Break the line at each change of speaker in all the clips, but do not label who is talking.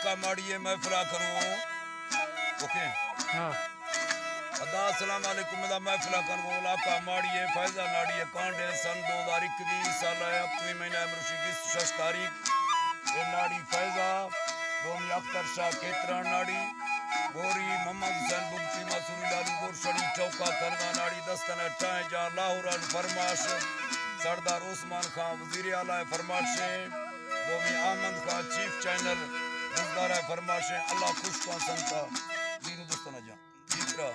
इलाका माड़िए महफिला करूं ओके
हाँ
अदा अस्सलाम वालेकुम दा महफिला करूं इलाका माड़िए फैजा नाड़िए कांडे सन 2021 साल 8वें महीना मरुशी की 6 तारीख ए नाड़ी फैजा दोमी अख्तर शाह केतरा नाड़ी गोरी मोहम्मद हुसैन बुगती मसूरी लालू गोरशड़ी चौका करना नाड़ी दस्तन टाए जा लाहौर फरमाश सरदार उस्मान खान वजीर आला फरमाशें दोमी अहमद खान चीफ चैनल बुजदारा फरमाशें अल्लाह खुश को संता दीन दोस्तन जा जीतरा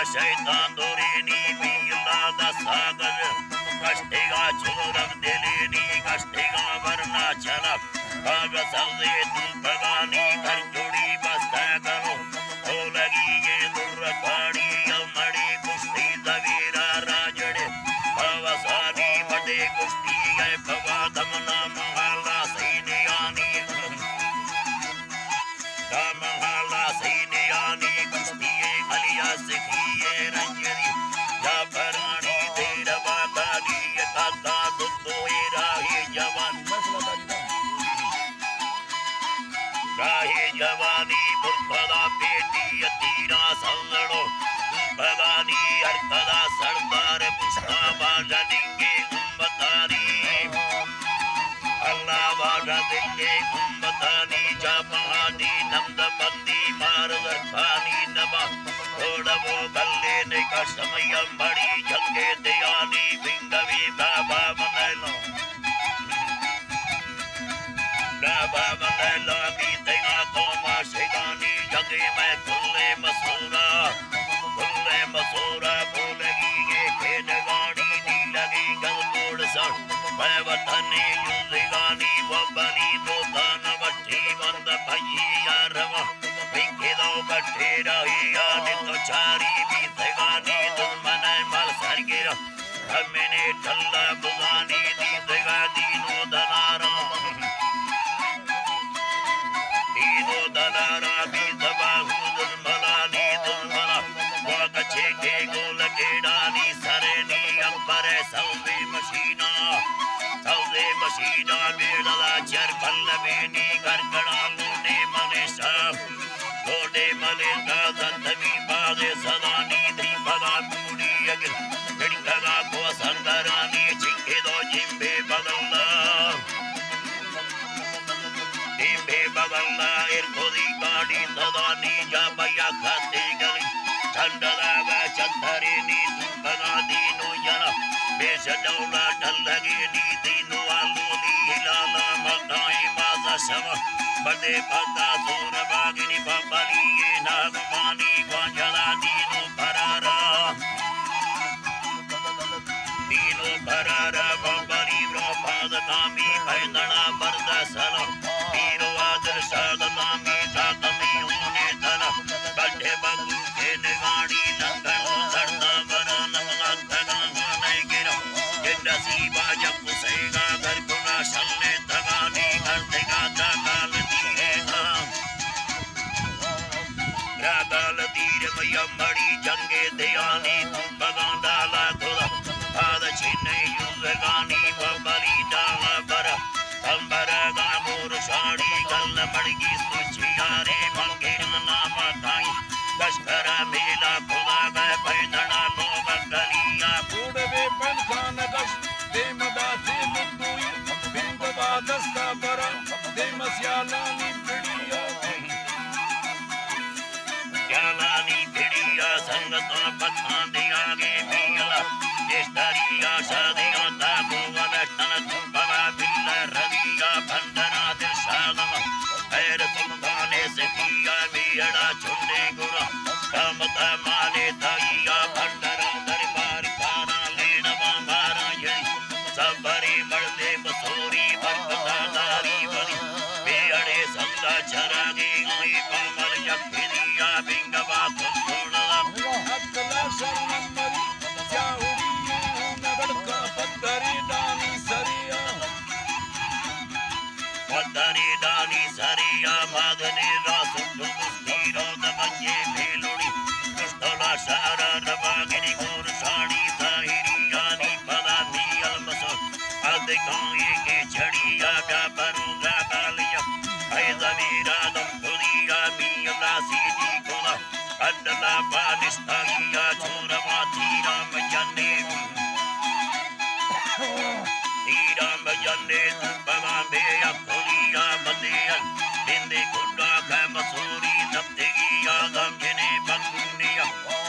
शैतान दोरेनी मिला दसागर कष्टेगा छोरब दिलेनी कष्टेगा वरना चला भाग सौदे तू भगानी कर जोड़ी बस्ता करो हो लगी ये दुर्रखाड़ी मड़ी कुश्ती दवीरा राजड़े भवसानी बड़े कुश्ती गए भवा दमना महाला सैने आनी महाला सैने आनी कुश्ती अलिया सिखिए रंजनी या भरानी तेरा बागानी ताता दुदोए राही जवान राही जवानी बुलबला बेटी तीरा सल्लड़ो भगानी अर्थदा सरदार मुस्ताफा जनिंगे उम्मतानी अल्लाह वाला दिले उम्मतानी जमानी नंदबंदी मारदर खानी नबा थोड़ा वो गले ने का समय बड़ी जंगे दयानी बिंगवी बाबा मनलो बाबा मनलो भी तेरा तो माशेगानी जगे में खुले मसूरा बोलेगी ये खेल गाड़ी नी लगी गल तोड़ सड़ मैं वतने युद्धगानी वो बनी दो दान बच्ची बंद भैया रवा बिंगे दो बट्टे रही आने तो चारी भी दगानी तुम मने मल सर गिरा हमने ठल्ला बुगानी दी दगा दीनो दलारा भी दबा हुदुल मलानी तुम मला वो कच्चे के गोल के डानी सरेनी अंबर सौदे मशीना बेड़ा चर पल्लवेनी करकड़ा मुने मने सब थोड़े मले का दंतवी बादे सदानी दी बगा पूरी अगर बिड़का को संगरानी चिंके दो जिम्बे बदलना बगल्ला इरखोदी गाड़ी सदानी जा भैया खाते गली ठंडलागा चंदरे नी बना दीनो जना बेसडौला डल लगे नी दीनो आलू नी हिलाला मगाई माजा समा बड़े पता सोर बागिनी बबली ये नागमानी वांजला दीनो भरारा बबरी ब्रह्माद कामी पैदना बरदा सला सादनामी जातमी उने तना बड़े बगु के गाड़ी लंगन सरदा बरन लंगन नहीं गिरा ये नसीबा जब सेगा घर गुना शल्ले दगानी घर देगा जागाल दीएगा रागाल दीर मैया मड़ी जंगे दयानी बगान डाला खुदा आद छिने युगगानी बबरी डाला बरा अंबरा गामोर साड़ी गल बड़गी सुचियारे मंगेर नाम दाई लश्कर मेला खुदा गए पैदना लोग गलिया बूढ़े पंखान गश दे मदा दे मुद्दुई बिंदवा दस्ता बरा दे मस्यालानी बिड़िया यालानी बिड़िया संगत पत्थां दे आगे मिला जेष्ठरिया सादिया ताको वनटन बगा बिल्ला रविया भंडना दिल सागम ऐर सुल्ताने
सखिया बेड़ा छुंडे गुरा कामत माने थाइया भंडरा दरबार खाना लेना मारा यही सबरी मर्दे बसोरी बरकता नारी बनी बेड़े संदा चरागे आई कमल यखिया बिंगवा कुंडला
अकला शरणम जाऊरी नगड़ का पत्थरी दानी सरिया
पत्थरी दानी सरिया मागने रासुंडु मुस्तीरो दमये भेलोड़ी कृष्णला सारा रबागिनी गोर साड़ी ताहिरी यानी पदा नील मसो अधिकांये के छड़िया व्यापरुगा बालिया ऐ जमीरा दम खुदिया मीला सीधी कोला अड्डला बालिस्तागिया छोरवा धीरा मयने तुपमा बेया खुदिया बंदिया बिंदे गुड्डा कै मसूरी दफ्तेगिया गमजने बंगुनिया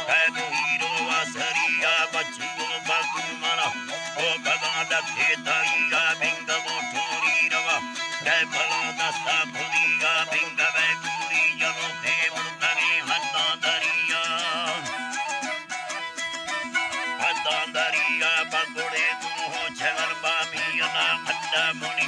कै हीरो वासरिया बच्चो बगुमना ओ बगा लखे ताइया बिंगवो ठोरी रवा कै भला दस्ता खुदिया बिंगवे पूरी जनो फेवड़ तगे हत्ता दरिया बगुड़े तुम छगल बामी अना खट्टा मुनि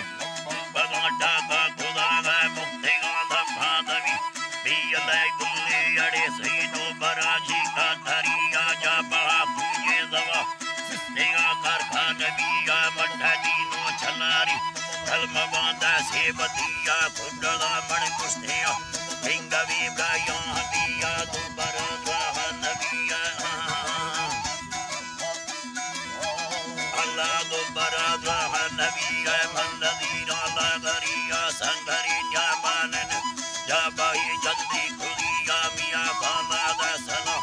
बगाटा का खुदा है मुक्ति गांधा भादवी बियले गुल्ले अड़े सईदो बराजी का धरिया जा बहा पूजे जवा सिस्तेगा कारखान बिया मड्ढा दीनो छलारी धर्म बांधा सेवतिया खुडला मण कुस्तिया बिंगवी ब्राया हबिया दुबर द्वाह नबिया बराद्वाह नबिया मंदीरा लागरिया संगरिया मानन जाबाई जल्दी खुदिया मिया खाना दसना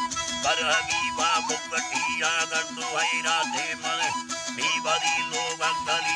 बरहबी बाबू कटिया गंदु हैरा दे मन बीबदी लोग गली